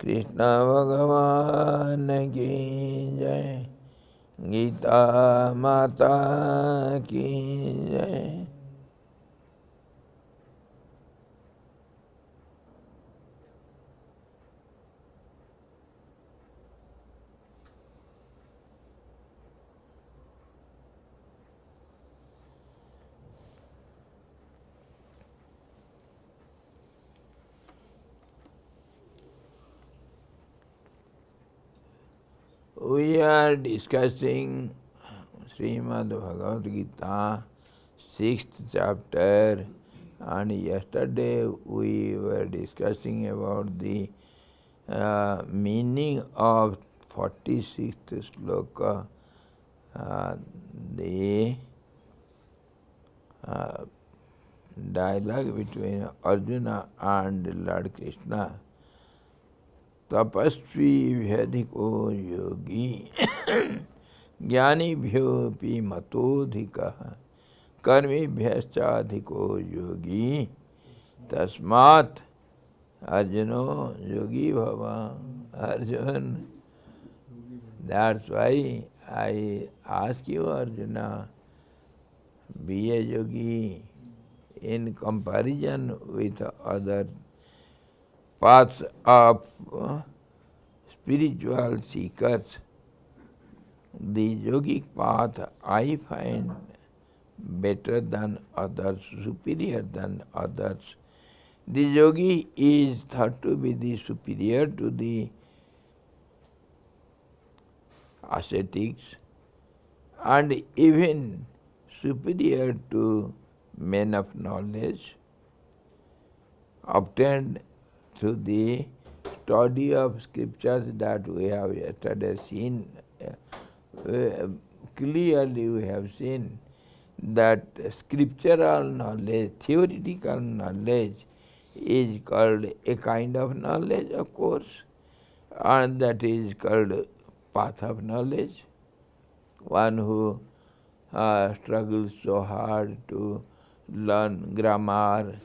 कृष्ण भगवान की जय, गीता माता की जय। We are discussing Srimad Bhagavad Gita, 6th chapter, and yesterday we were discussing about the meaning of 46th sloka, the dialogue between Arjuna and Lord Krishna. तपस्वी व्यधिको योगी ज्ञानीभ्योऽपि मतोऽधिकः कर्मिभ्यश्चाधिको योगी तस्मात् अर्जुनो योगी भव। Arjun, that's why I ask you, Arjuna, be a yogi in comparison with other paths of spiritual seekers. The yogic path I find better than others, superior than others. The yogi is thought to be the superior to the ascetics and even superior to men of knowledge obtained through the study of scriptures that we have yesterday seen. Clearly we have seen that scriptural knowledge, theoretical knowledge is called a kind of knowledge, of course, and that is called path of knowledge. One who struggles so hard to learn grammar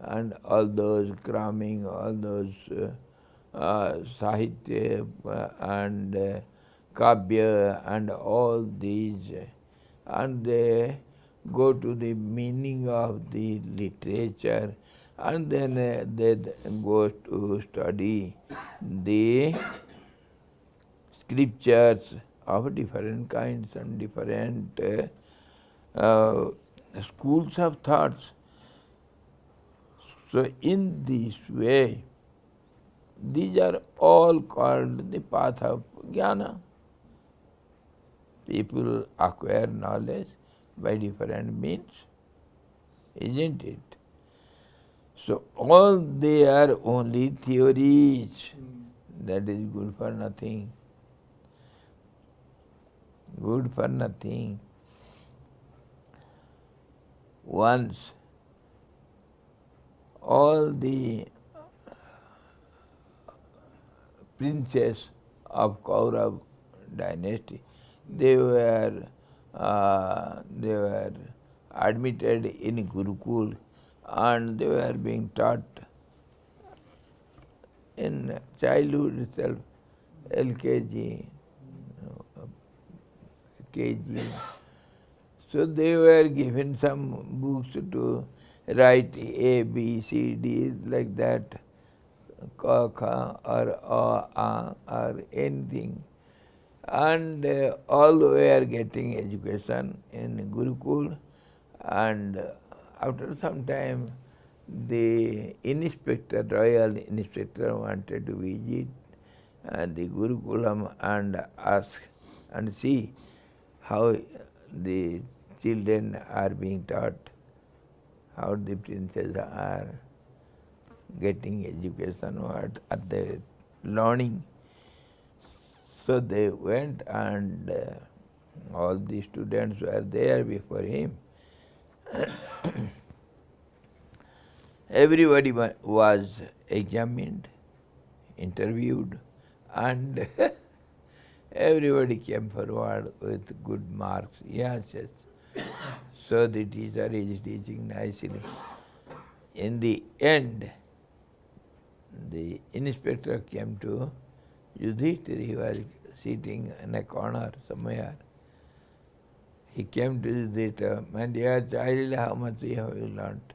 and all those cramming, all those sahitya and kavya and all these, and they go to the meaning of the literature, and then they go to study the scriptures of different kinds and different schools of thoughts. So in this way, these are all called the path of jnana. People acquire knowledge by different means, isn't it? So all they are only theories. That is good for nothing. Good for nothing. Once all the princes of Kaurav dynasty, they were admitted in Gurukul and they were being taught in childhood itself, LKG, KG. So they were given some books to write A, B, C, D, like that, Ka, Kha, or A, A, or anything. And all were getting education in Gurukul, and after some time the inspector, royal inspector, wanted to visit the Gurukulam and ask and see how the children are being taught, how the princes are getting education, what are they learning. So they went and all the students were there before him. Everybody was examined, interviewed, and everybody came forward with good marks. Yes, yes. So the teacher is teaching nicely. In the end, the inspector came to Yudhishthira. He was sitting in a corner somewhere. He came to Yudhishthira, my dear child, how much have you learnt?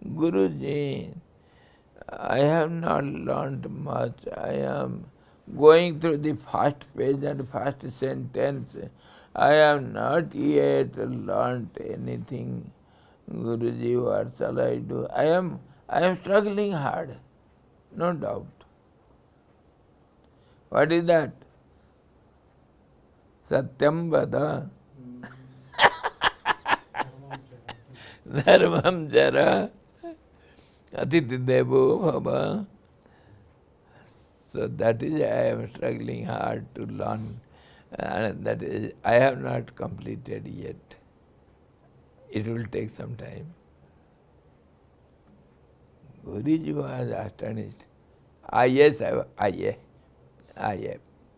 Guruji, I have not learnt much. I am going through the first page and first sentence. I have not yet learnt anything. Guruji, what shall I do? I am struggling hard, no doubt. What is that? Satyam vada. Dharmam jara. Atiti devo bhava. So that is, I am struggling hard to learn. And that is, I have not completed yet. It will take some time. Guruji was astonished. Yes, आइए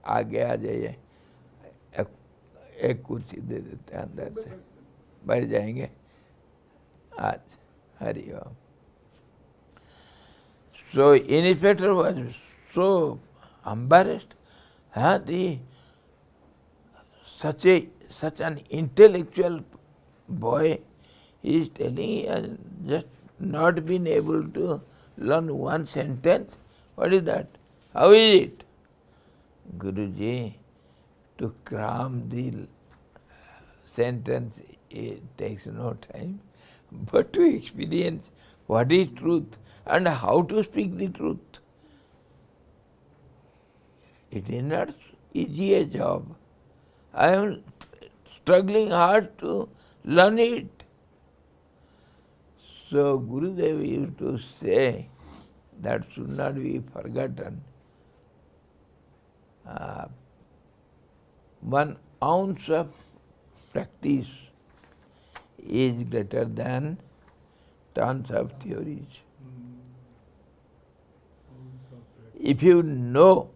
आगे आ जाइए, एक कुर्सी दे देते हैं अंदर से, बैठ जाएंगे आज. हरि ओम. So inspector was so embarrassed. Such an intellectual boy, he is telling he has just not been able to learn one sentence. What is that? How is it? Guruji, to cram the sentence, it takes no time, but to experience what is truth and how to speak the truth, it is not easy a job. I am struggling hard to learn it. So Gurudev used to say, that should not be forgotten. 1 ounce of practice is greater than tons of theories. If you know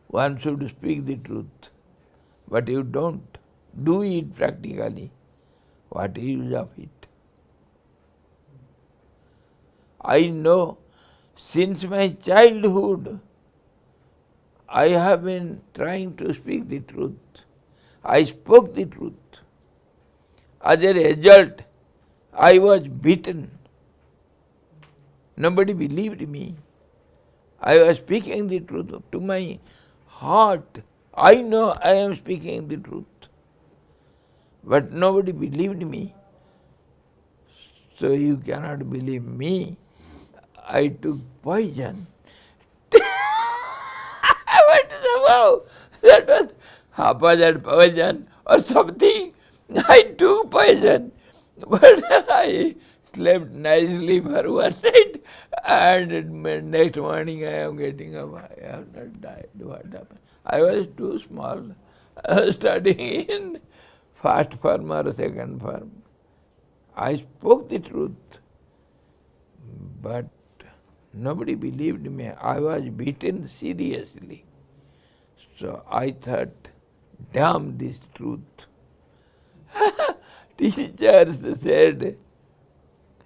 one should speak the truth, but you don't do it practically, what is use of it? I know since my childhood I have been trying to speak the truth. I spoke the truth. As a result, I was beaten. Nobody believed me. I was speaking the truth to my heart. I know I am speaking the truth. But nobody believed me. So you cannot believe me. I took poison. But somehow that was haphazard poison or something. I took poison. But I slept nicely for one night, and next morning I am getting up. I have not died. What happened? I was too small. I was studying in first form or second form. I spoke the truth, but nobody believed me. I was beaten seriously. So I thought, damn this truth. Teachers said,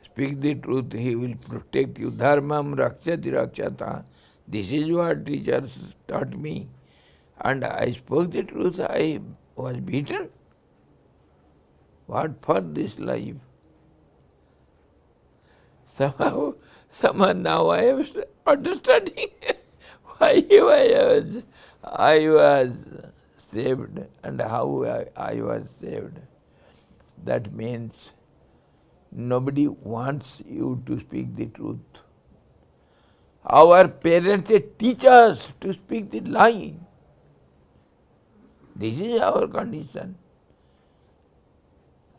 speak the truth, he will protect you. Dharmam rakshati rakshata. This is what teachers taught me. And I spoke the truth, I was beaten. What for this life? Somehow now I am understanding why I was saved and how I was saved. That means nobody wants you to speak the truth. Our parents teach us to speak the lie. This is our condition.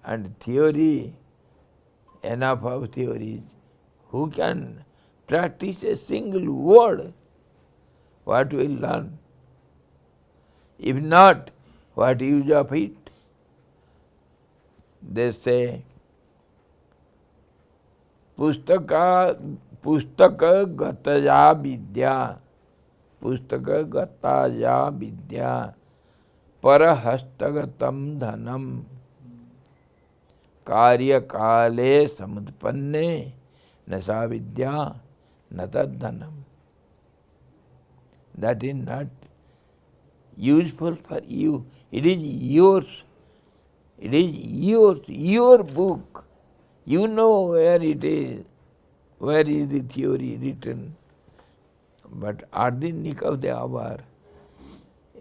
And theory, enough of theories. Who can practice a single word? What will learn? If not, what use of it? They say, Pustaka gataya vidya, Pustaka gataya vidya, Parahastagatam dhanam, Karya kale samutpanne, Nasa vidya natad dhanam. that is not useful for you. It is yours. It is yours, your book. You know where it is, where is the theory written. But at the nick of the hour,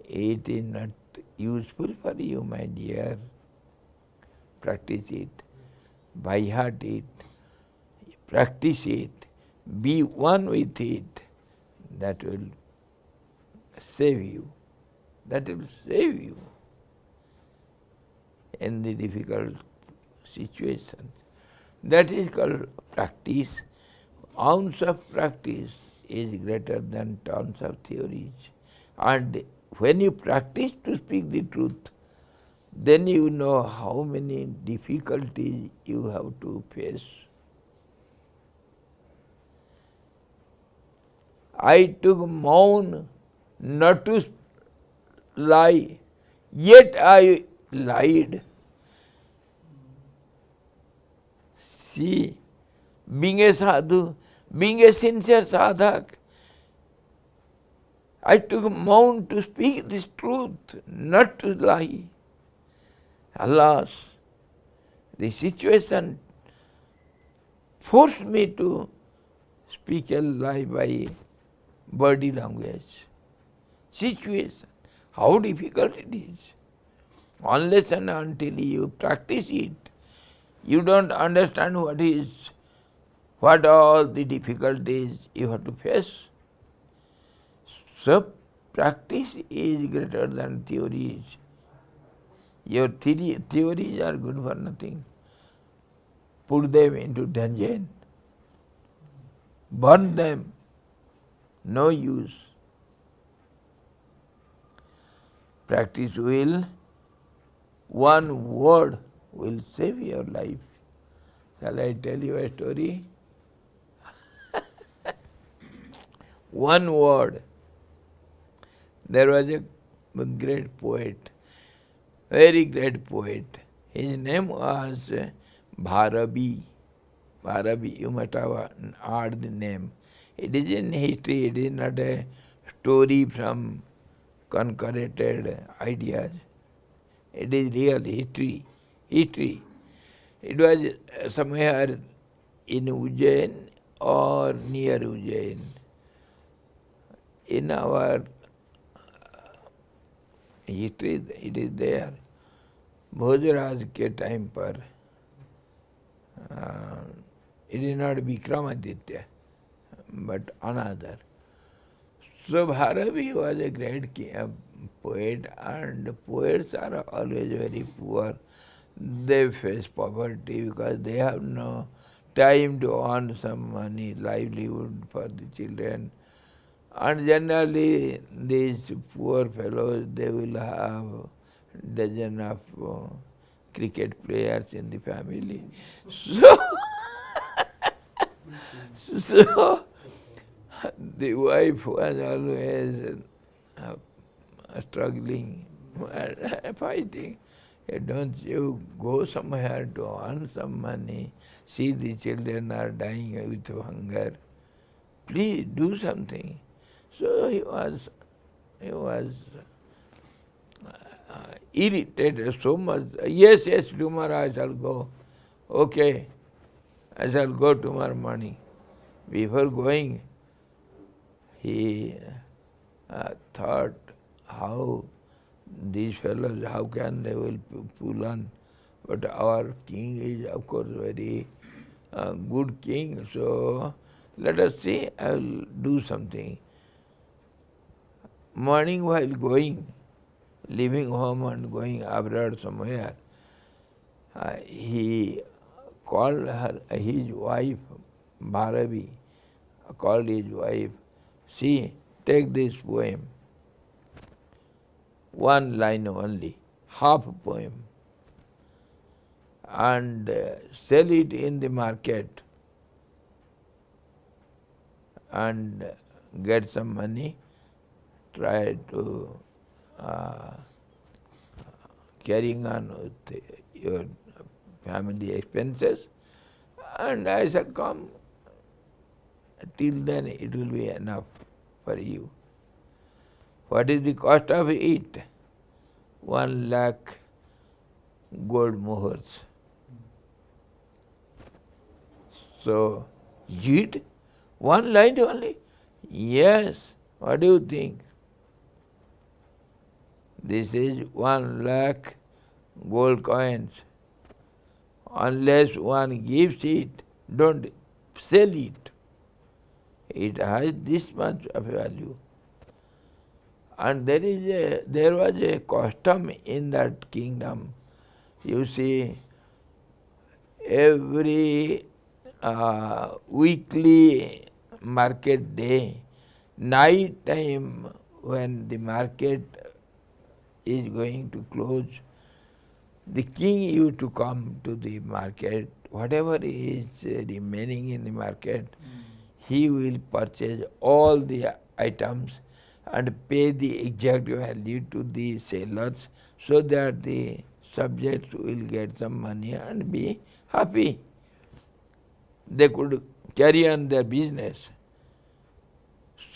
it is not useful for you, my dear. Practice it, by heart it, practice it, be one with it. That will save you. That will save you in the difficult situations. That is called practice. Ounce of practice is greater than tons of theories. And when you practice to speak the truth, then you know how many difficulties you have to face. I took moan not to lie, yet I lied. See, being a sadhu, being a sincere sadhak, I took moan to speak this truth, not to lie. Alas, the situation forced me to speak a lie by body language. Situation, how difficult it is. Unless and until you practice it, you don't understand what all the difficulties you have to face. So practice is greater than theories. Your theories are good for nothing. Put them into dungeon. Burn them. No use. Practice will, one word will save your life. Shall I tell you a story? One word. There was a great poet, very great poet. His name was Bharabi. Bharabi, you must have heard the name. It is in history, it is not a story from concocted ideas. It is real history. History. It was somewhere in Ujjain or near Ujjain. In our history, it is there. Bhojaraj ke time par, it is not Vikramaditya, but another. So Bharavi was a great poet, and poets are always very poor. They face poverty because they have no time to earn some money, livelihood for the children. And generally these poor fellows, they will have dozen of cricket players in the family. So the wife was always struggling, fighting. Don't you go somewhere to earn some money? See, the children are dying with hunger. Please do something. So he was irritated so much. Yes, tomorrow I shall go. Okay, I shall go tomorrow morning. Before going, he thought, how these fellows, how can they will pull on? But our king is, of course, very good king, so let us see, I will do something. Morning while going, leaving home and going abroad somewhere, he called his wife, Bharavi, called his wife, see, take this poem, one line only, half a poem, and sell it in the market and get some money, try to carrying on with your family expenses, and I shall come. Till then it will be enough for you. What is the cost of it? 1 lakh gold mohurs. So, it? 1 line only? Yes. What do you think? This is 1 lakh gold coins. Unless one gives it, don't sell it. It has this much of value. And there was a custom in that kingdom. You see, every weekly market day, night time when the market is going to close, the king used to come to the market. Whatever is remaining in the market, he will purchase all the items and pay the exact value to the sellers so that the subjects will get some money and be happy. They could carry on their business.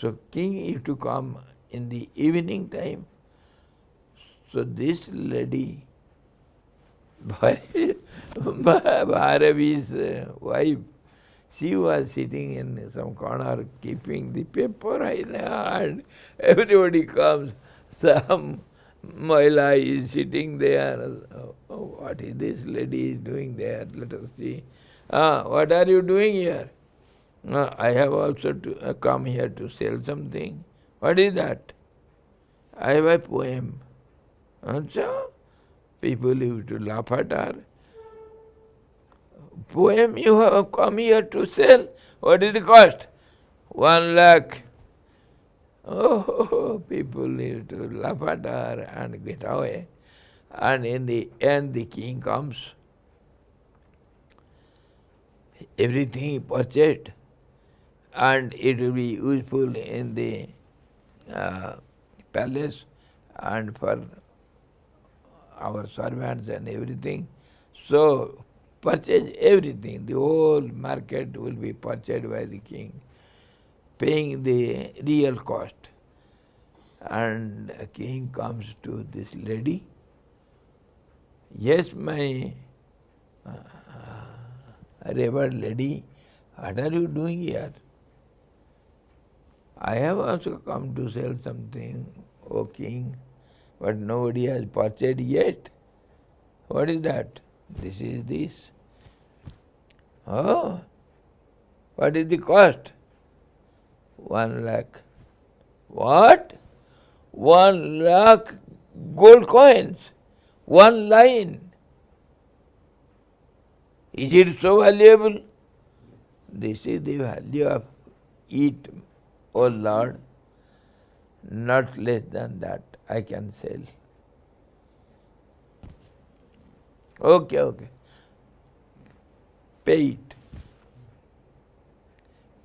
So king used to come in the evening time. So this lady, Bharavi's wife, she was sitting in some corner keeping the paper in her hand. Everybody comes, some Mahila is sitting there. Oh, what is this lady is doing there? Let us see. What are you doing here? I have also come here to sell something. What is that? I have a poem. Achha? People used to laugh at her. Poem you have come here to sell? What is the cost? 1 lakh. Oh, people used to laugh at her and get away. And in the end, the king comes. Everything he purchased, and it will be useful in the palace and for our servants and everything. So, purchase everything. The whole market will be purchased by the king, paying the real cost. And a king comes to this lady. Yes, my revered lady, what are you doing here? I have also come to sell something, O king, but nobody has purchased yet. What is that? This is this. Oh, what is the cost? 1 lakh. What? 1 lakh gold coins. 1 line. Is it so valuable? This is the value of it, O Lord. Not less than that I can sell. Okay. Pay it.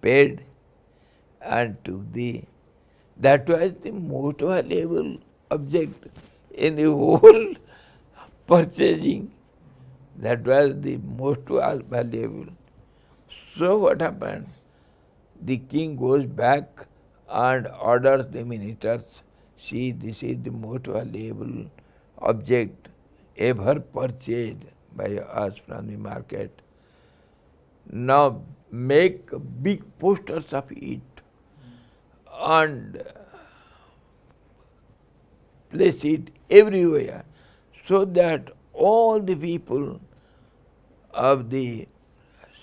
Paid and took that was the most valuable object in the whole purchasing. That was the most valuable. So what happened? The king goes back and orders the ministers, see, this is the most valuable object ever purchased by us from the market. Now make big posters of it and place it everywhere so that all the people of the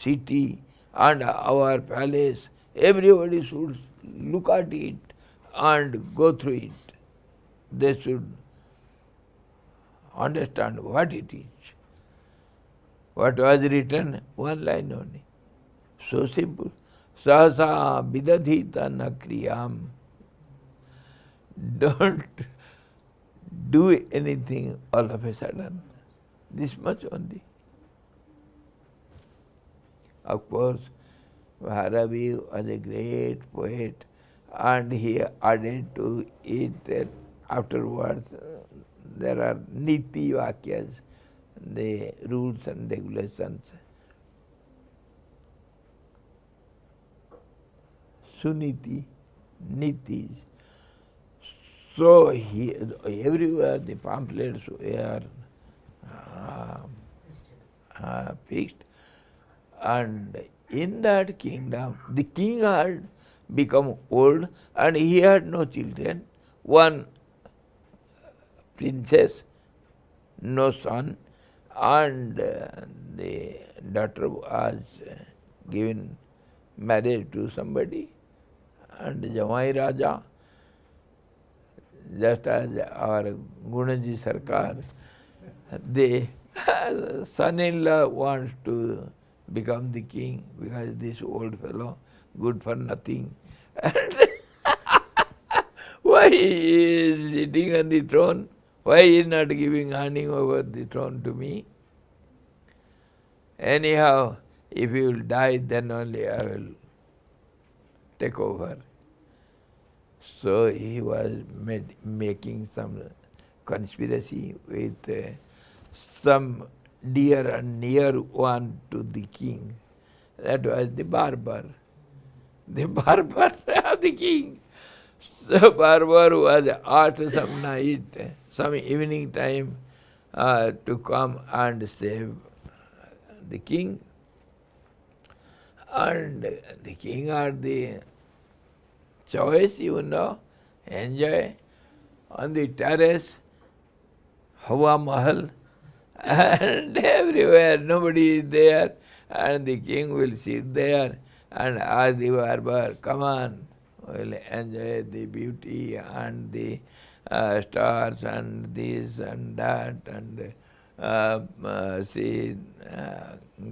city and our palace, everybody should look at it and go through it. They should understand what it is. What was written? 1 line only. So simple. Sahasa vidadhita na kriyam. Don't do anything all of a sudden. This much only. Of course, Bharavi was a great poet, and he added to it that afterwards there are niti vakyas, the rules and regulations. Suniti, nitis. So everywhere the pamphlets were fixed, and in that kingdom the king had become old and he had no children. One princess, no son, and the daughter was given marriage to somebody, and Jamai Raja, just as our Gunaji Sarkar, the son-in-law wants to become the king because this old fellow, good for nothing. And why he is sitting on the throne? Why he is not handing over the throne to me? Anyhow, if you will die, then only I will take over. So he was making some conspiracy with some dear and near one to the king. That was the barber. The barber of the king. So barber was asked some night, some evening time to come and save the king. And the king had the choice, enjoy on the terrace, Hawa Mahal, and everywhere nobody is there, and the king will sit there and ask the barber, come on, we'll enjoy the beauty and the stars and this and that, and see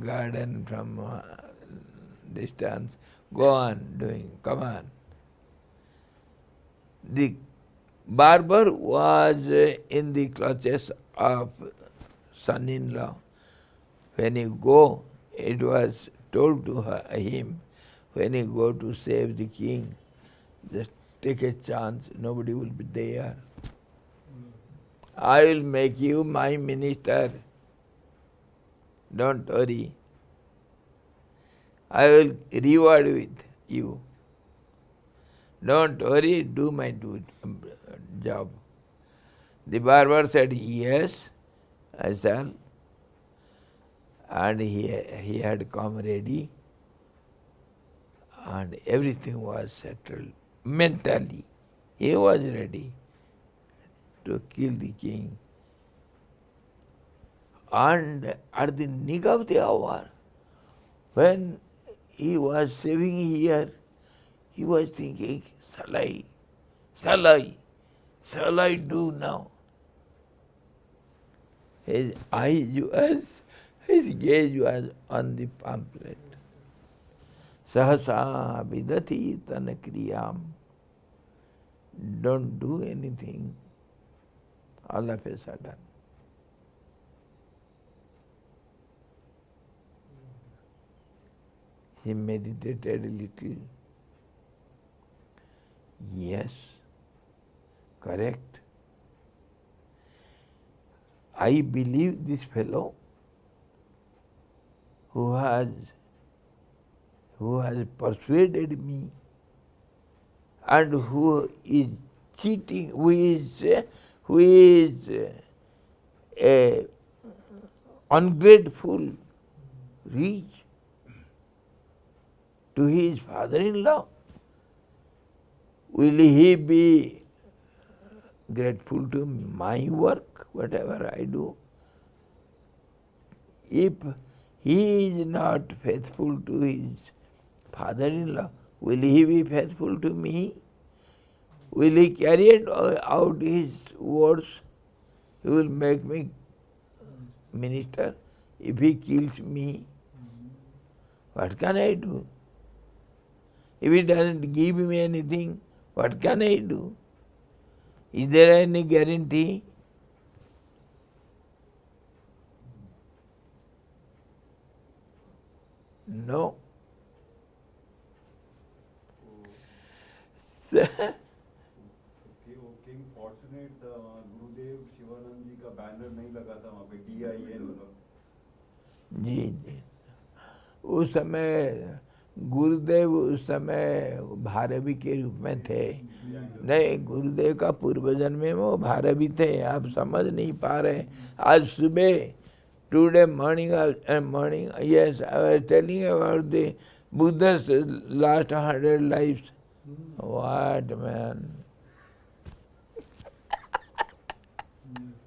garden from distance. Go on doing, come on. The barber was in the clutches of son-in-law. When you go, it was told to him, when you go to save the king, just take a chance, nobody will be there. I will make you my minister. Don't worry. I will reward with you. Don't worry, do my job. The barber said, yes, I shall. And he had come ready, and everything was settled mentally. He was ready to kill the king. And at the nick of the hour, when he was saving here, he was thinking, shall I do now? His gaze was on the pamphlet. Sahasa vidati tanakriyam. Don't do anything all of a sudden. He meditated a little. Yes, correct. I believe this fellow who has persuaded me and who is cheating, who is a ungrateful rich to his father-in-law. Will he be grateful to my work, whatever I do? If he is not faithful to his father-in-law, will he be faithful to me? Will he carry out his words? He will make me minister. If he kills me, what can I do? If he doesn't give me anything, what can I do? Is there any guarantee? No. King fortunate गुरुदेव शिवानंद जी का banner नहीं लगा था वहाँ पे DIN वाला। जी जी, उस समय गुरुदेव उस समय भारवी के रूप में थे। नहीं, गुरुदेव का पूर्व जन्म में वो भारवी थे, आप समझ नहीं पा रहे। आज सुबह today morning yes, I was telling about the Buddha's last 100 lives. What man?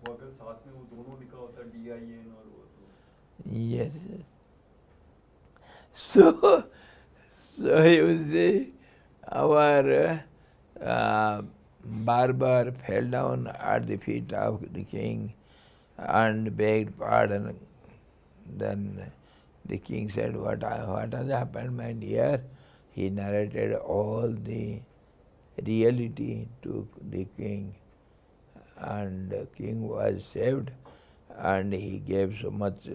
वो अगर साथ में वो दोनों लिखा होता DIN और वो तो Yes. So you see, our barber fell down at the feet of the king and begged pardon. Then the king said, what has happened, my dear? He narrated all the reality to the king, and the king was saved, and he gave so much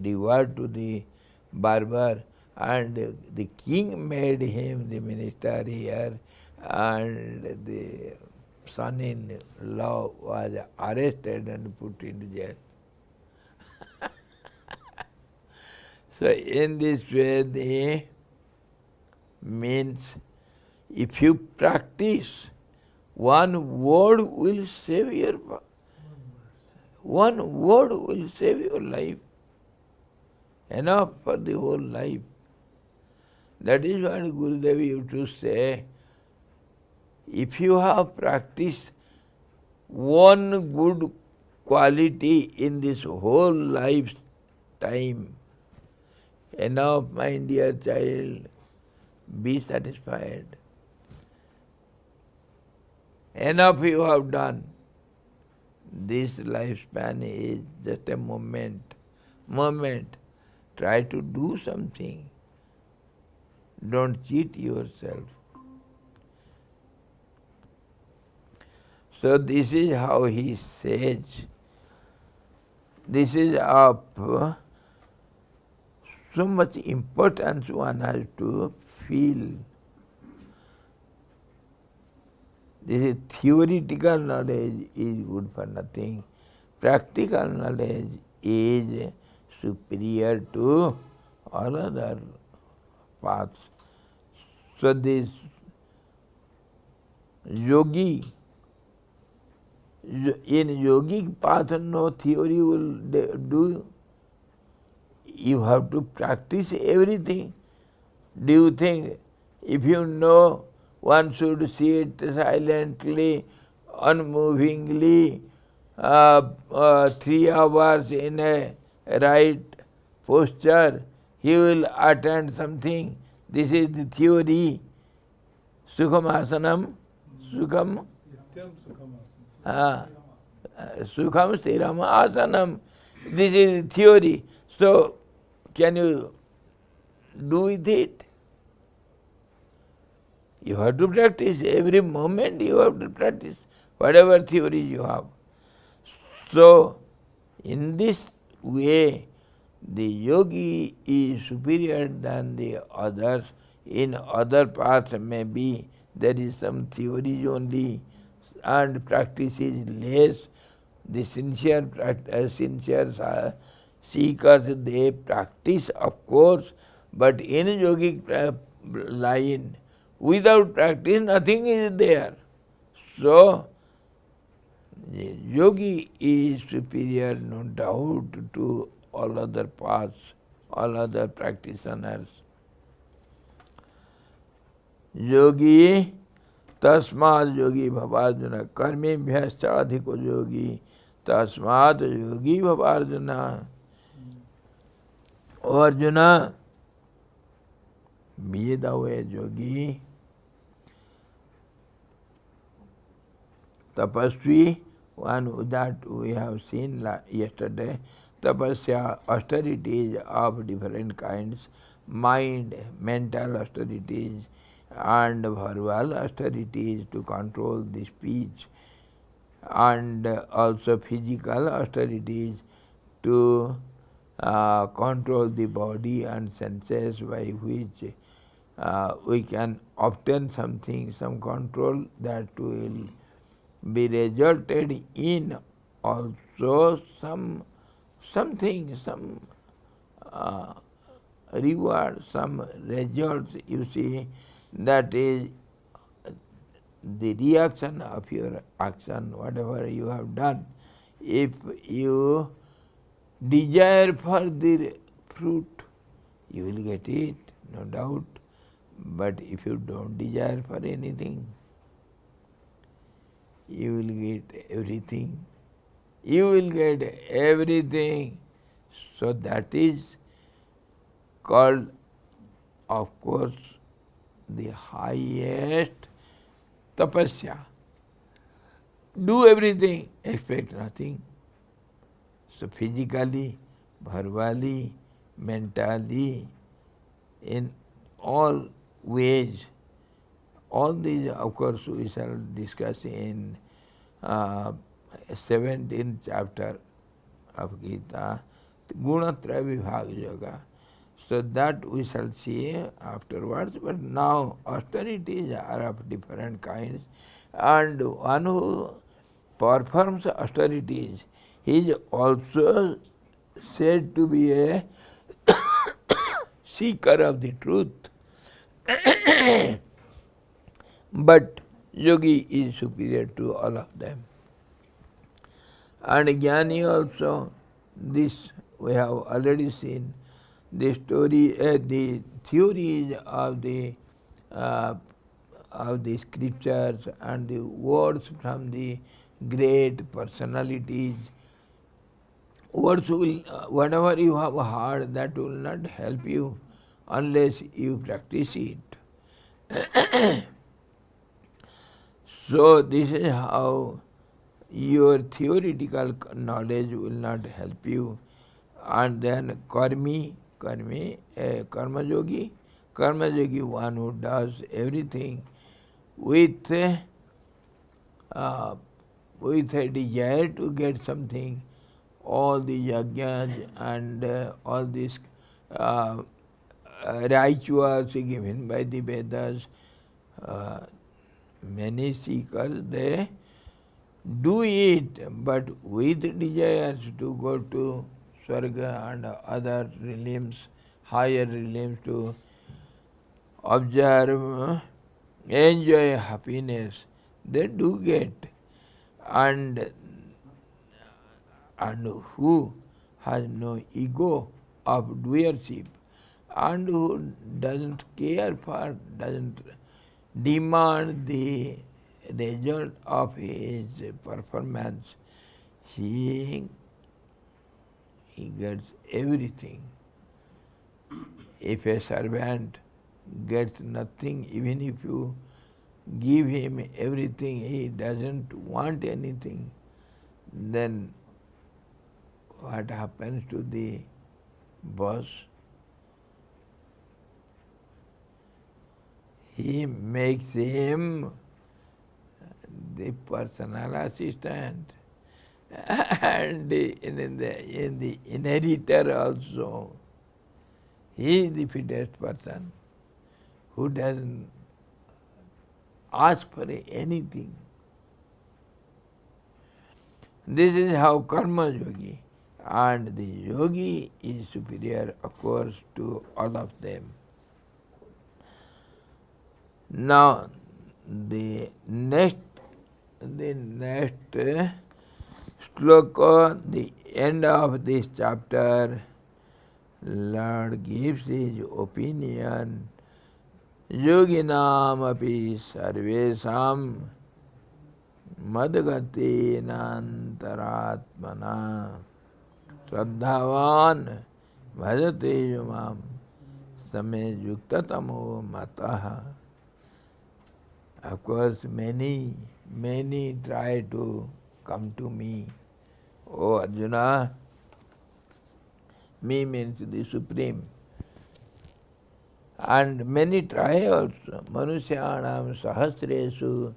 reward to the barber, and the king made him the minister here, and the son-in-law was arrested and put into jail. So in this way, the means if you practice, one word will save your life. Enough for the whole life. That is what Gurudev used to say. If you have practiced one good quality in this whole lifetime, enough, my dear child, be satisfied. Enough you have done. This lifespan is just a moment. Try to do something. Don't cheat yourself. So this is how he says. This is of so much importance one has to feel. This is theoretical knowledge is good for nothing. Practical knowledge is superior to all other paths. So this yogi, in yogic path no theory will do. You have to practice everything. Do you think if you know one should sit silently, unmovingly, 3 hours in a right posture, he will attend something? This is the theory. Sukham asanam, sukham, sukham stiram asanam. This is the theory. So, can you do with it? You have to practice. Every moment you have to practice, whatever theory you have. So, in this way, the yogi is superior than the others. In other paths maybe there is some theory only and practice is less. The sincere seekers, they practice of course, but in yogic line, without practice nothing is there. So, the yogi is superior, no doubt, to all other paths, all other practitioners. Yogi, tasmad yogi bhavarjuna, karmebhyascha adhiko yogi, tasmad yogi bhavarjuna. O Arjuna, be thou a yogi, tapasvi, one that we have seen yesterday, tapasya, austerities of different kinds, mind, mental austerities, and verbal austerities to control the speech, and also physical austerities to control the body and senses, by which we can obtain something, some control that will be resulted in also something, some reward, some results you see, that is the reaction of your action, whatever you have done. If you desire for the fruit, you will get it, no doubt. But if you don't desire for anything, you will get everything. You will get everything. So that is called, of course, the highest tapasya. Do everything, expect nothing. So physically, verbally, mentally, in all ways, all these, of course, we shall discuss in 17th chapter of Gita, Gunatraya Vibhaga Yoga. So that we shall see afterwards. But now austerities are of different kinds, and one who performs austerities, he is also said to be a seeker of the truth. But yogi is superior to all of them. And jnani also, this we have already seen, the story, the theories of the scriptures and the words from the great personalities. Words will, whatever you have heard, that will not help you unless you practice it. So this is how your theoretical knowledge will not help you. And then karma yogi, one who does everything with a desire to get something. All the yajnas and all these rituals given by the Vedas, many seekers, they do it, but with desires to go to Swarga and other realms, higher realms, to observe, enjoy happiness, they do get. And who has no ego of doership, and who doesn't care for, doesn't demand the result of his performance, he gets everything. If a servant gets nothing, even if you give him everything, he doesn't want anything, then what happens to the boss? He makes him the personal assistant, and in the inheritor also. He is the fittest person who doesn't ask for anything. This is how karma yogi, and the yogi is superior, of course, to all of them. Now, the next sloka, the end of this chapter, Lord gives his opinion. Yoginam api sarvesam madgati nantaratmana Shraddhavan bhajate yumam same yuktatamo mataha. Of course, many try to come to me. Oh Arjuna, me means the Supreme. And many try also. Manusyanam sahasresu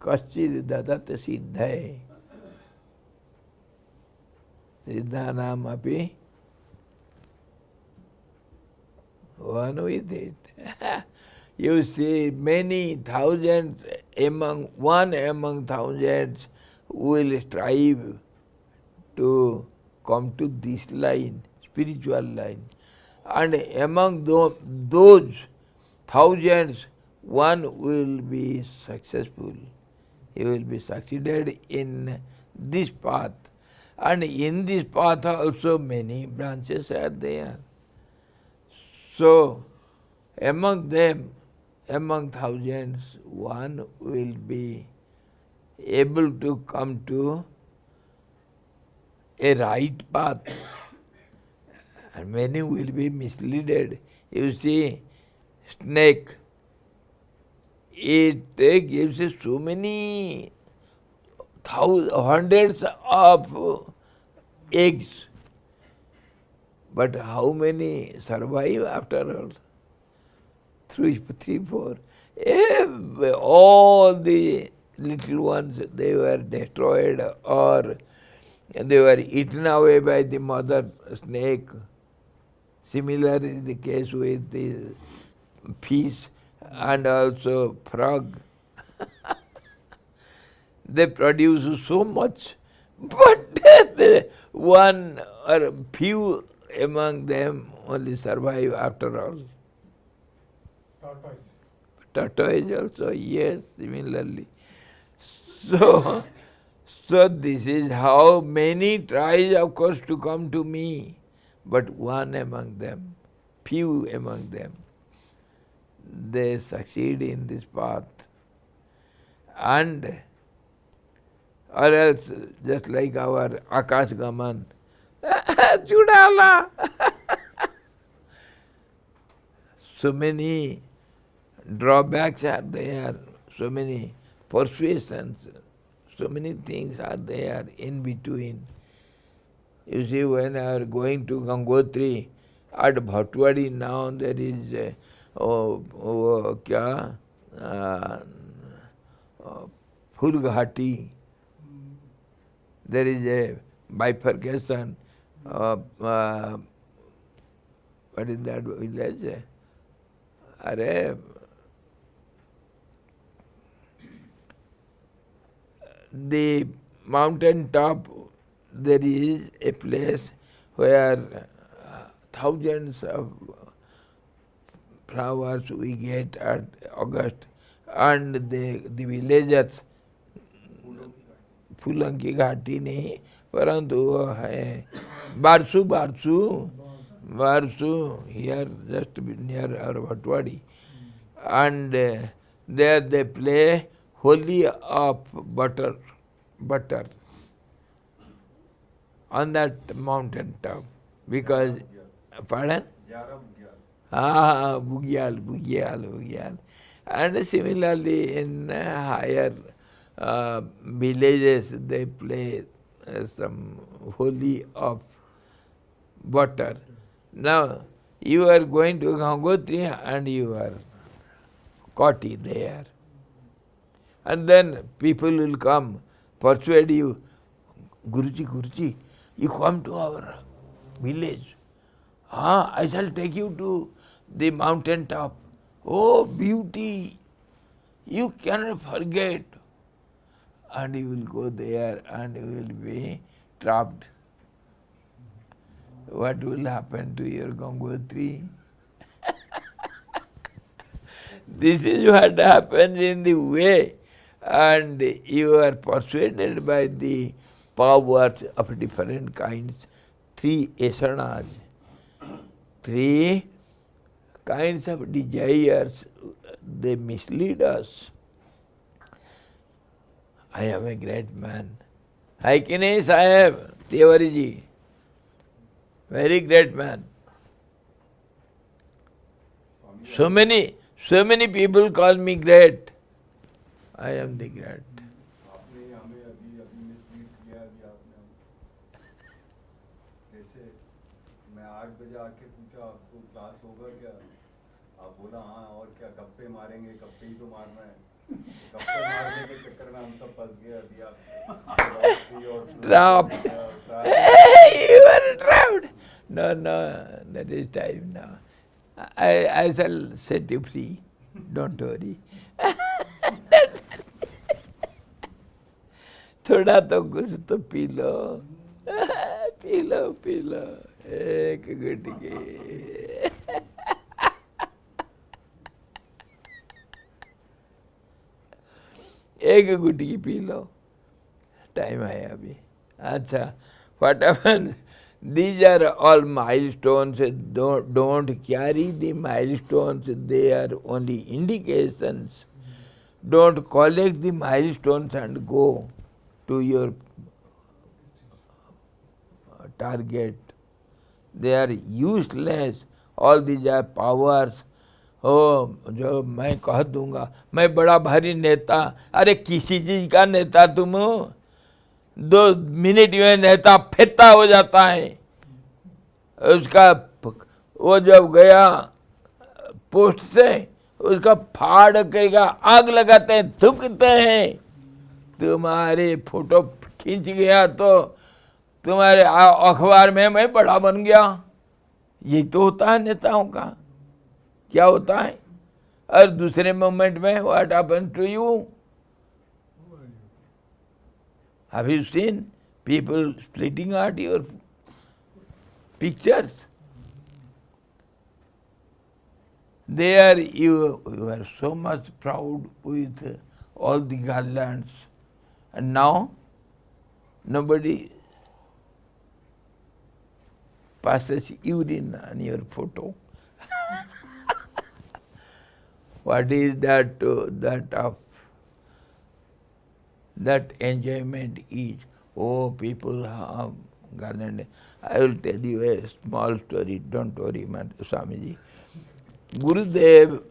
kaschid dadat siddhai. Siddhanam api one with it. You see many thousands one among thousands will strive to come to this line, spiritual line. And among those thousands, one will be successful. He will be succeeded in this path. And in this path also many branches are there. So, among them, among thousands, one will be able to come to a right path. And many will be misled. You see, snake, it gives us so many hundreds of eggs. But how many survive after all? Three, four. All the little ones, they were destroyed or they were eaten away by the mother snake. Similar is the case with the fish and also frog. They produce so much, but the one or few among them only survive after all. Tortoise. Tortoise also, yes, similarly. So this is how many tries, of course, to come to me, but one among them, few among them, they succeed in this path. And or else, just like our Akash Gaman, Chudala. So many drawbacks are there, so many persuasions, so many things are there in between. You see, when I was going to Gangotri, at Bhatwadi now there is Phul Ghati. There is a bifurcation of what is that village? The mountain top, there is a place where thousands of flowers we get at August, and the villagers, फूलंकी घाटी नहीं परंतु वो है Barsu here just near our Bhatwadi, and there they play holy of butter on that mountain top, because pardon? Bugyal. And similarly in higher villages they play some holy of butter. Now you are going to Gangotri and you are caught there. And then people will come, persuade you, Guruji, you come to our village. I shall take you to the mountain top. Oh, beauty! You cannot forget. And you will go there and you will be trapped. What will happen to your Gangotri? This is what happens in the way, and you are persuaded by the powers of different kinds. 3 asanas, 3 kinds of desires, they mislead us. I am a great man. Hai ki nahi, Sahib, Tiwari ji? Very great man. So many people call me great. I am the great. Trapped. You are trapped. No, that is time now. I shall set you free. Don't worry. थोड़ा तो कुछ तो P low एक गुटकी एक गुटकी P low, time है अभी. अच्छा, what happens? These are all milestones. Don't carry the milestones. They are only indications. Don't collect the milestones and go to your target. They are useless. All these are powers. जो मैं कह दूंगा मैं बड़ा भारी नेता. अरे किसी चीज का नेता तुम हो? 2 मिनट में नेता फेंता हो जाता है. उसका वो जब गया पोस्ट से उसका फाड़ करेगा, आग लगाते हैं, थूकते हैं. तुम्हारे फोटो खींच गया तो तुम्हारे अखबार में मैं बड़ा बन गया. यही तो होता है नेताओं का. क्या होता है? और दूसरे मोमेंट में what happens to you? Have you seen people splitting out your pictures? There you are so much proud with all the garlands, and now nobody passes urine on your photo. What is that? That enjoyment is. Oh, people have garland. I will tell you a small story. Don't worry, Swamiji. Gurudev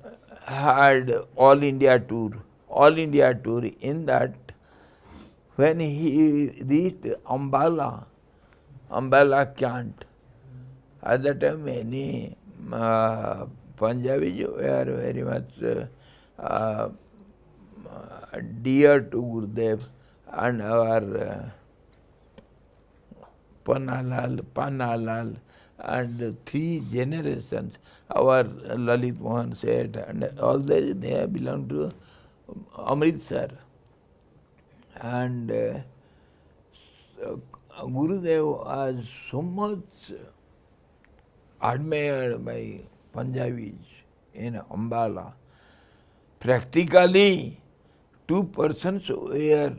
had all India tour. All India tour. In that, when he reached Ambala Cant, at that time many Punjabis were very much dear to Gurudev, and our Panalal, and 3 generations, our Lalit Mohan Seth, and all they belong to Amritsar. And Gurudev was so much admired by Punjabis in Ambala. Practically, 2 persons were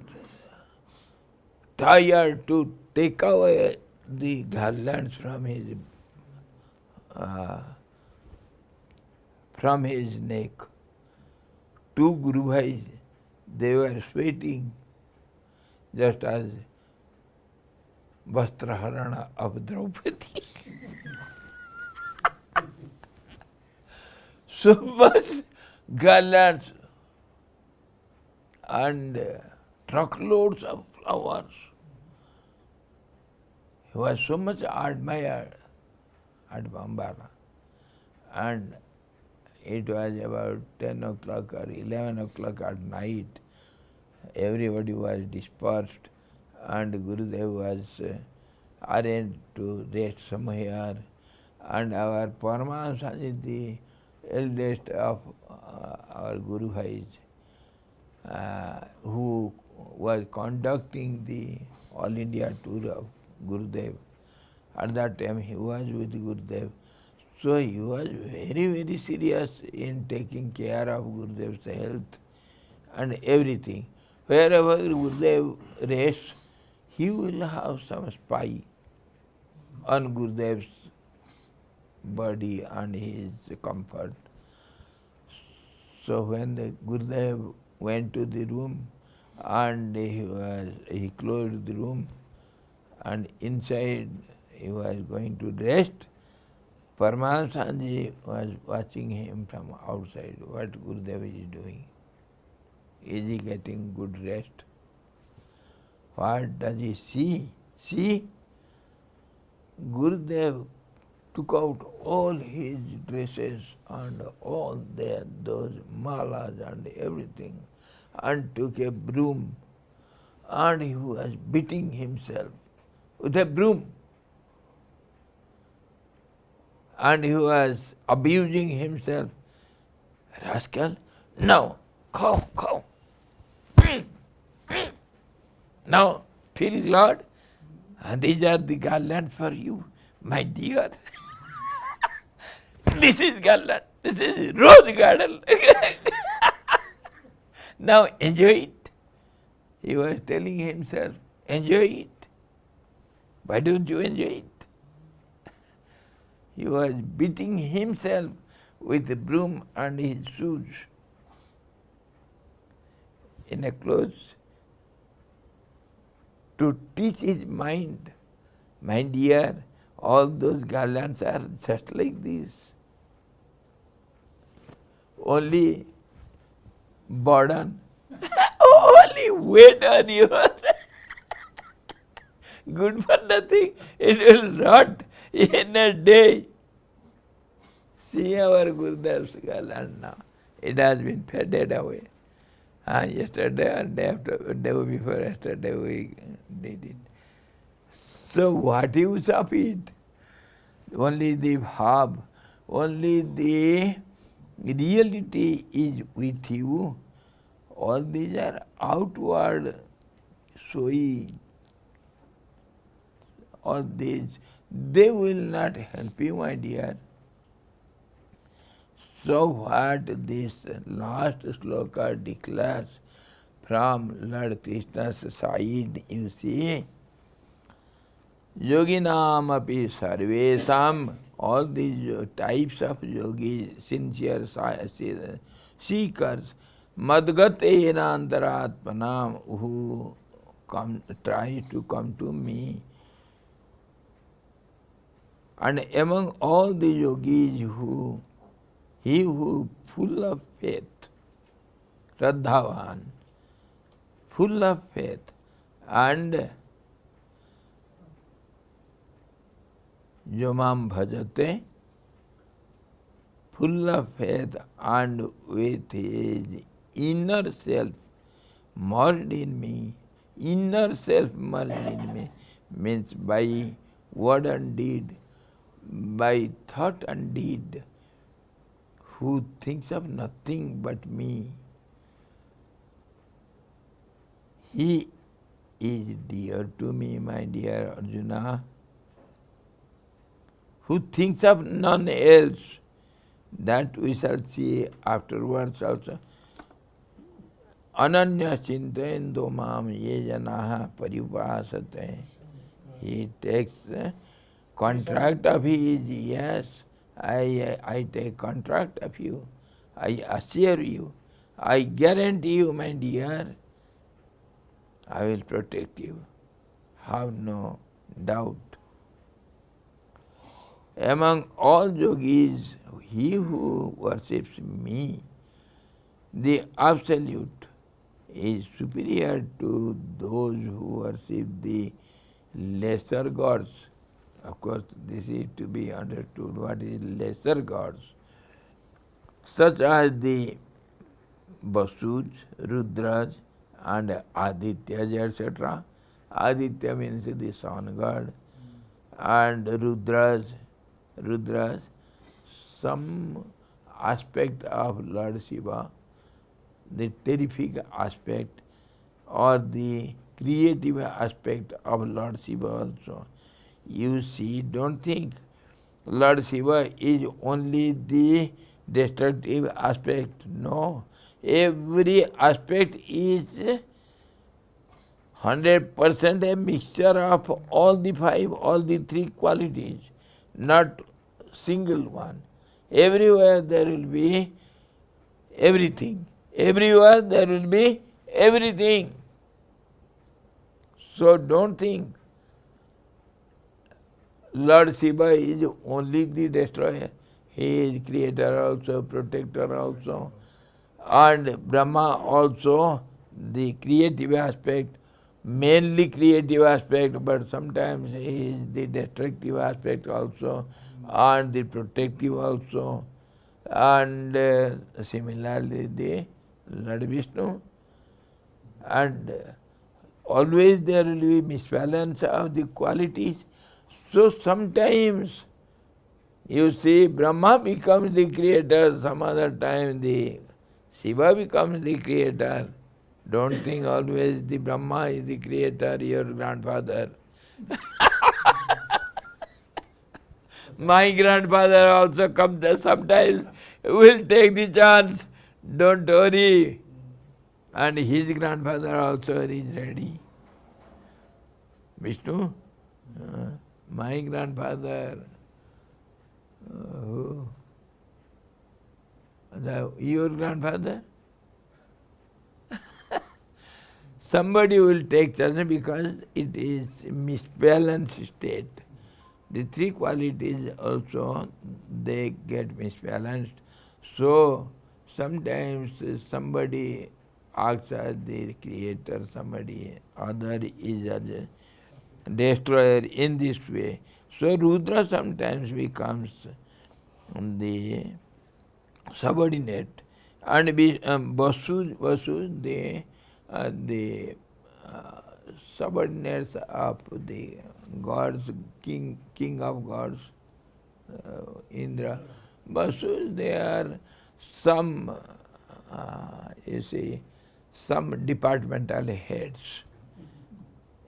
tired to take away the garlands from his neck. 2 Guru Bhais, they were sweating just as Vastraharana of Draupadi. So much garlands and truckloads of flowers. He was so much admired at Bambara. And it was about 10 o'clock or 11 o'clock at night. Everybody was dispersed and Gurudev was arranged to rest somewhere. And our Paramahansa, the eldest of our Guru Bhais, who was conducting the All India tour of Gurudev. At that time he was with Gurudev. So he was very, very serious in taking care of Gurudev's health and everything. Wherever Gurudev rests, he will have some spy on Gurudev's body and his comfort. So when the Gurudev went to the room and he closed the room, and inside he was going to rest, Paramahansa was watching him from outside, what Gurudev is doing. Is he getting good rest? What does he see? See, Gurudev took out all his dresses and all those malas and everything, and took a broom, and he was beating himself with a broom. And he was abusing himself. Rascal, now, come. Now, feel glad. And these are the garlands for you. My dear, this is garland, this is rose garden. Now enjoy it. He was telling himself, enjoy it. Why don't you enjoy it? He was beating himself with a broom and his shoes in a clothes to teach his mind. My dear, all those garlands are just like this. Only burden, only weight on you. Good for nothing. It will rot in a day. See our Gurudev's garland now. It has been faded away. Yesterday or day before yesterday we did it. So what use of it? Only the bhav, only the reality is with you. All these are outward showing. All these, they will not help you, my dear. So what this last sloka declares from Lord Krishna's side, you see, yoginam api sarvesam, all these types of yogis, sincere seekers, madgatena antaratmanam, who try to come to me. And among all the yogis he who full of faith, Shraddhavan, full of faith, and Yomam bhajate, full of faith and with his inner self merged in me, inner self merged in me, means by word and deed, by thought and deed, who thinks of nothing but me. He is dear to me, my dear Arjuna. Who thinks of none else, that we shall see afterwards also. Ananya chintayendo mam ye janaha paripasate. He takes contract of his, yes, I take contract of you. I assure you, I guarantee you, my dear, I will protect you. Have no doubt. Among all yogis, he who worships me, the Absolute, is superior to those who worship the lesser gods. Of course, this is to be understood what is lesser gods, such as the Vasus, Rudras, and Adityas, etc. Aditya means the sun god, and Rudras, some aspect of Lord Shiva, the terrific aspect or the creative aspect of Lord Shiva also. You see, don't think Lord Shiva is only the destructive aspect. No. Every aspect is 100% a mixture of all the five, all the three qualities, not single one. Everywhere there will be everything. Everywhere there will be everything. So don't think Lord Shiva is only the destroyer. He is creator also, protector also, and Brahma also, the creative aspect, mainly creative aspect, but sometimes he is the destructive aspect also, and the protective also, and similarly the Lord Vishnu. And always there will be misbalance of the qualities. So sometimes you see Brahma becomes the creator, some other time the Shiva becomes the creator. Don't think always the Brahma is the creator, your grandfather. My grandfather also comes there sometimes, will take the chance, don't worry. And his grandfather also is ready. Vishnu, my grandfather, who? Your grandfather? Somebody will take charge because it is misbalanced state. The three qualities also, they get misbalanced. So, sometimes somebody acts as the creator, somebody other is as a destroyer in this way. So, Rudra sometimes becomes the subordinate, and Vasus, they are the uh, subordinates of the gods, king of gods, Indra. Vasus, they are some, you see, some departmental heads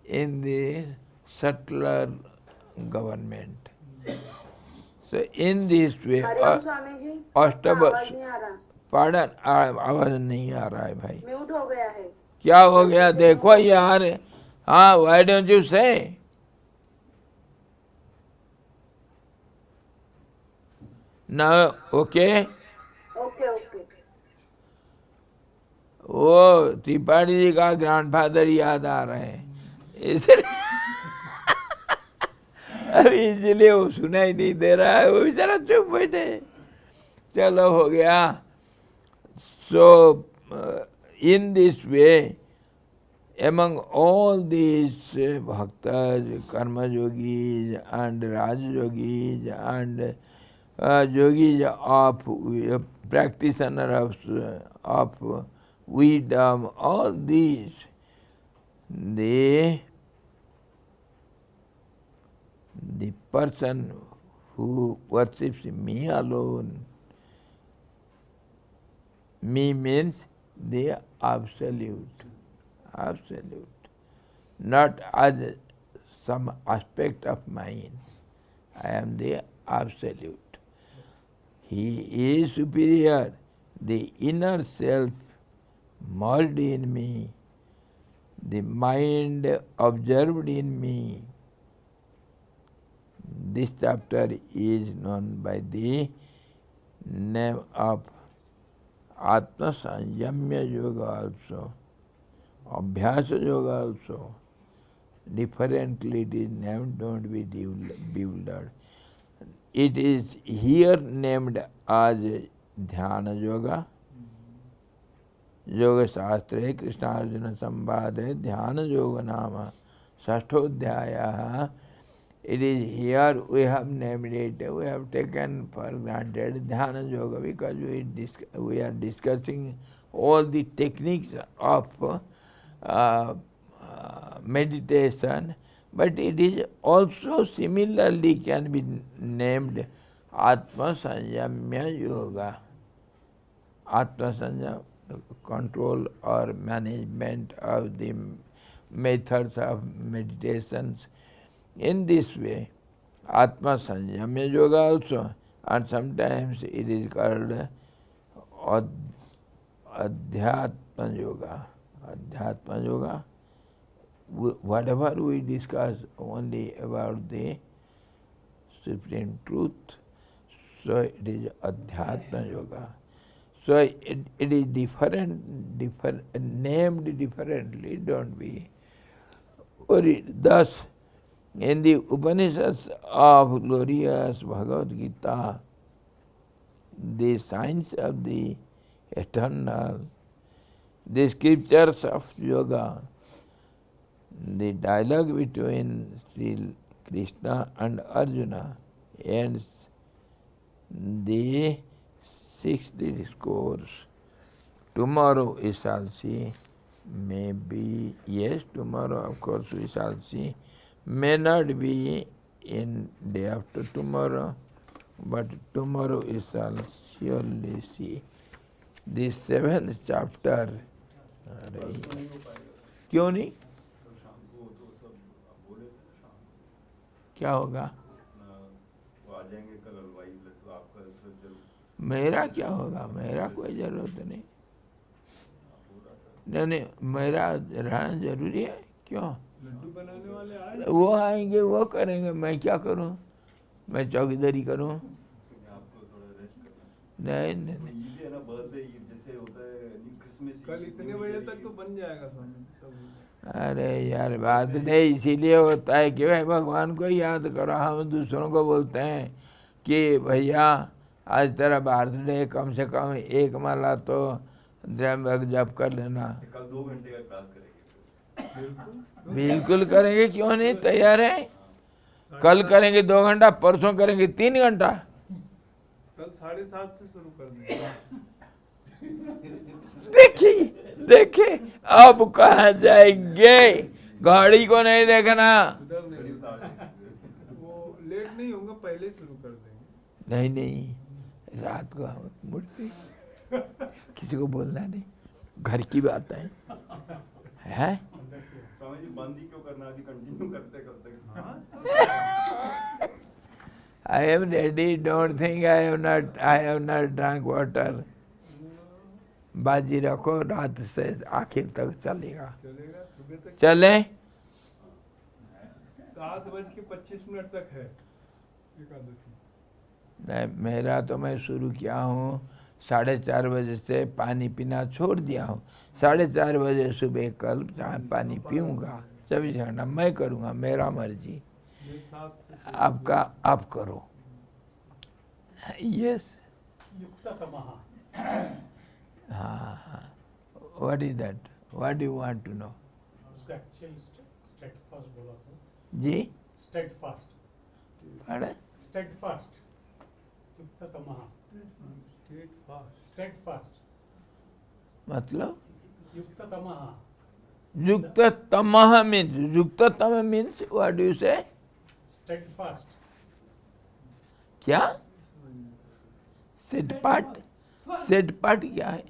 in the subtler government. So in this way, Hariom Swami ji, आपका अष्टव आवाज नहीं आ रहा, pardon आवाज नहीं आ रहा है भाई. म्यूट हो गया है. क्या हो गया गलती से देखो म्यूट हो गया. यार. हाँ, why don't you say? Now, okay? Okay okay. वो त्रिपाठी जी का ग्रैंडफादर याद आ रहे हैं, इसलिए अभी इसलिए वो सुनाई नहीं दे रहा है, वो बेचारा चुप बैठे. चलो हो गया. So, in this way, among all these bhaktas, karma yogis and raj yogis and yogis of practitioner of wisdom, all these, the person who worships me alone, me means the absolute, not as some aspect of mine. I am the absolute. He is superior. The inner self merged in me, the mind observed in me. This chapter is known by the name of Atma Sanyamya Yoga also, Abhyasa Yoga also. Differently it is named, don't be bewildered. It is here named as Dhyana Yoga. Yoga Shastra Krishna Arjuna Sambhade Dhyana Yoga Nama Sashtodhyaya. It is here we have named it, we have taken for granted Dhyana Yoga because we are discussing all the techniques of meditation, but it is also similarly can be named Atma Sanyamya Yoga. Atma Sanyam, control or management of the methods of meditations. In this way, Atma Sanyamya Yoga also, and sometimes it is called Adhyatma Yoga. Adhyatma Yoga, whatever we discuss only about the Supreme Truth, so it is Adhyatma Yoga. So it is different, named differently, don't be worried. Thus, in the Upanishads of glorious Bhagavad Gita, the science of the eternal, the scriptures of yoga, the dialogue between Sri Krishna and Arjuna ends the sixth discourse. Tomorrow we shall see, maybe, yes, tomorrow of course we shall see, may not be in day after tomorrow, but tomorrow we shall surely see. The seventh chapter. क्यों नहीं? क्या होगा? वो आ जाएंगे मेरा क्या होगा, मेरा कोई जरूरत नहीं। नहीं नहीं, मेरा रहना जरूरी है, क्यों? लड्डू बनाने वाले आए, वो आएंगे, वो करेंगे, मैं क्या करूं? मैं चौकीदारी करूं? आपको थोड़ा रेस्ट करना। नहीं नहीं नहीं। ईद है ना, बर्थडे ईद जैसे होता है, क्रिसमस कल इतने बजे तक तो बन जाएगा स्वामी जी सब। अरे यार, बर्थडे इसीलिए होता है कि भाई भगवान को याद करो। हम दूसरों को बोलते हैं कि भैया आज तेरा बर्थडे, कम से कम एक माला तो जप कर लेना। कल 2 घंटे का क्लास करेंगे। बिल्कुल बिल्कुल करेंगे, क्यों नहीं, तैयार है। कल करेंगे 2 घंटा, परसों करेंगे 3 घंटा। कल 7:30 से शुरू कर देंगे। देखिए देखिए, अब कहाँ जाएंगे? गाड़ी को नहीं देखना। उधर नहीं, वो लेट नहीं होगा, पहले ही शुरू कर देंगे। नहीं नहीं, रात को हम मुड़ते, किसी को बोलना नहीं, घर की बात है। स्वामी जी बंद ही क्यों करना, अभी कंटिन्यू करते करते। I am ready, don't think I have not drunk water. बाजी रखो, रात से आखिर तक चलेगा। चलेगा, सुबह तक चले 7:25 तक है एकादशी। नहीं, मेरा तो मैं शुरू किया हूँ 4:30 बजे से, पानी पीना छोड़ दिया हूँ। 4:30 बजे सुबह कल पानी पीऊँगा 24 घंटा। मैं करूँगा, मेरा मर्जी। ये 7 से आपका आप करो। यस, हाँ हाँ। What is that? What do you want to know? उसका एक्चुअल स्टेडफास्ट बोला था। जी, स्टेडफास्ट, पढ़े। स्टेडफास्ट, युक्ततमः, स्टेट फास्ट। स्टेडफास्ट, मतलब युक्ततमः, युक्ततमः मीन्स, युक्ततम means what do you say? Steadfast, क्या? Set part? सेट पार्ट क्या है?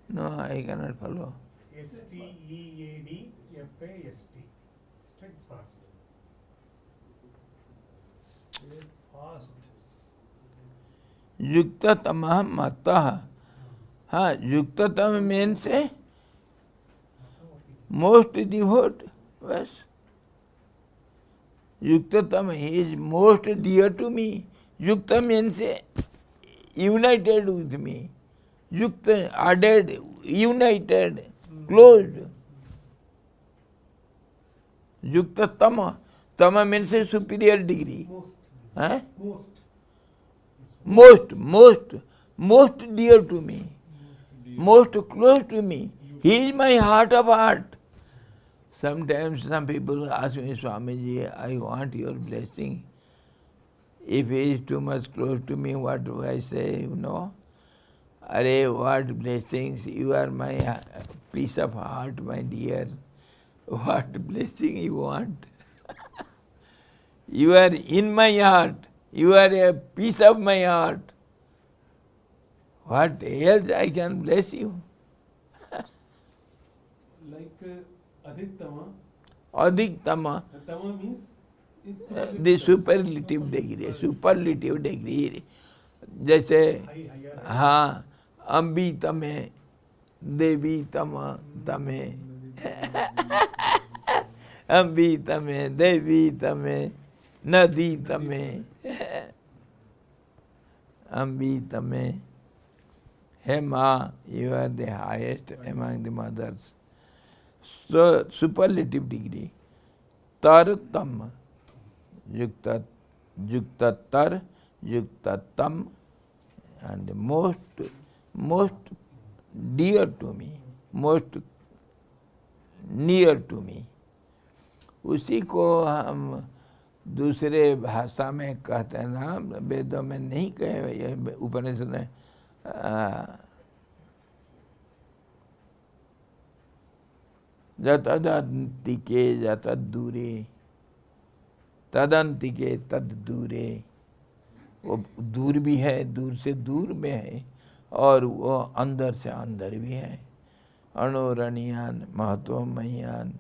No, I can not follow. STEADFAST, steadfast. Fast युक्ततमः मतः। हाँ, युक्ततम मीन्स मोस्ट डिवोट, बस। युक्ततम is most dear to me. युक्त means united with me. Yukta, added, united, closed. Yukta tama. Tama means a superior degree. Most dear to me. Most close to me. He is my heart of heart. Sometimes some people ask me, Swamiji, I want your blessing. If he is too much close to me, what do I say? You know? Arey, what blessings? You are my piece of heart, my dear. What blessing you want? You are in my heart. You are a piece of my heart. What else I can bless you? Like Adhiktama. Adhiktama. Tama means The superlative degree. Superlative degree. जैसे हाँ, अम्बी तमे, देवी तमा तमे, अम्बी तमे, देवी तमे, नदी तमे, अम्बी तमे. Hey Ma, you are the highest among the mothers. So, superlative degree. Tar tam, yukta, yukta tar, yukta tam, and most dear to me, most near to me. उसी को हम दूसरे भाषा में कहते हैं ना, वेदों में नहीं कहे, ये उपनिषद में जतदंतिके जतद दूरे, तदंतिके तद दूरे. वो दूर भी है, दूर से दूर में है, और वो अंदर से अंदर भी है. अणुरणियान महत्वमयान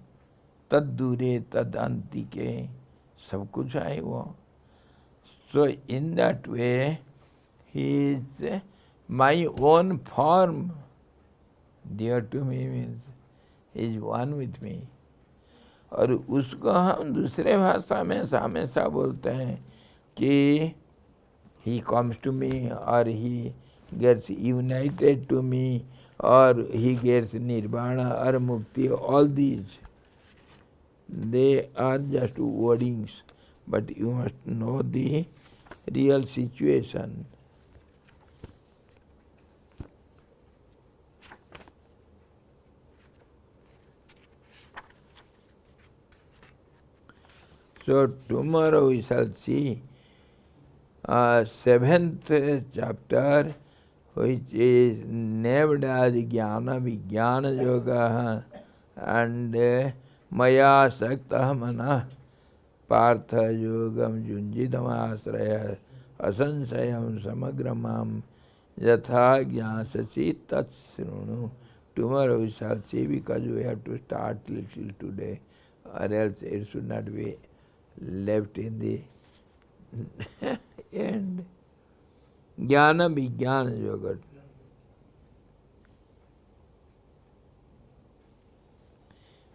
तद दूरे तद अंतिके, सब कुछ है वो. So in that way, he is my own form. Dear to me means he is one with me. और उसको हम दूसरे भाषा में हमेशा बोलते हैं कि he comes to me or he gets united to me or he gets nirvana or mukti. All these, they are just wordings, but you must know the real situation. So tomorrow we shall see seventh chapter, which is named as Jnana Vijnana Yoga, and Maya Sakta Mana Partha Yogam Junjidam Asraya Asansayam Samagramam Yatha Jnasasi Tat Srunu. Tomorrow we shall see, because we have to start little today, or else it should not be left in the end. Jnana Vijnana Yoga.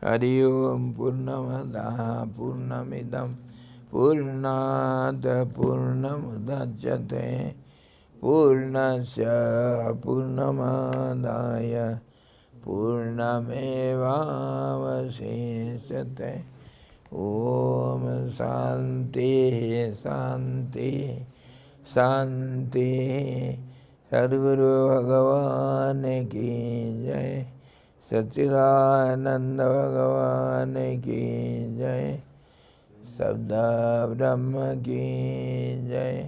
Hari Om Purnamada Purnamidam Purnada Purnamudachyate Purnasya Purnamadaya Purnamevavasesate. Om Shanti Shanti Shanti. Sadguru Bhagavan ki jai. Satchidananda Bhagavan ki jai. Sabda Brahma ki jai.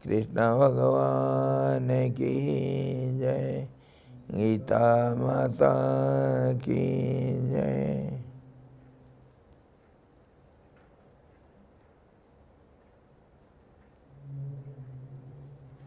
Krishna Bhagavan ki jai. Gita Mata ki jai.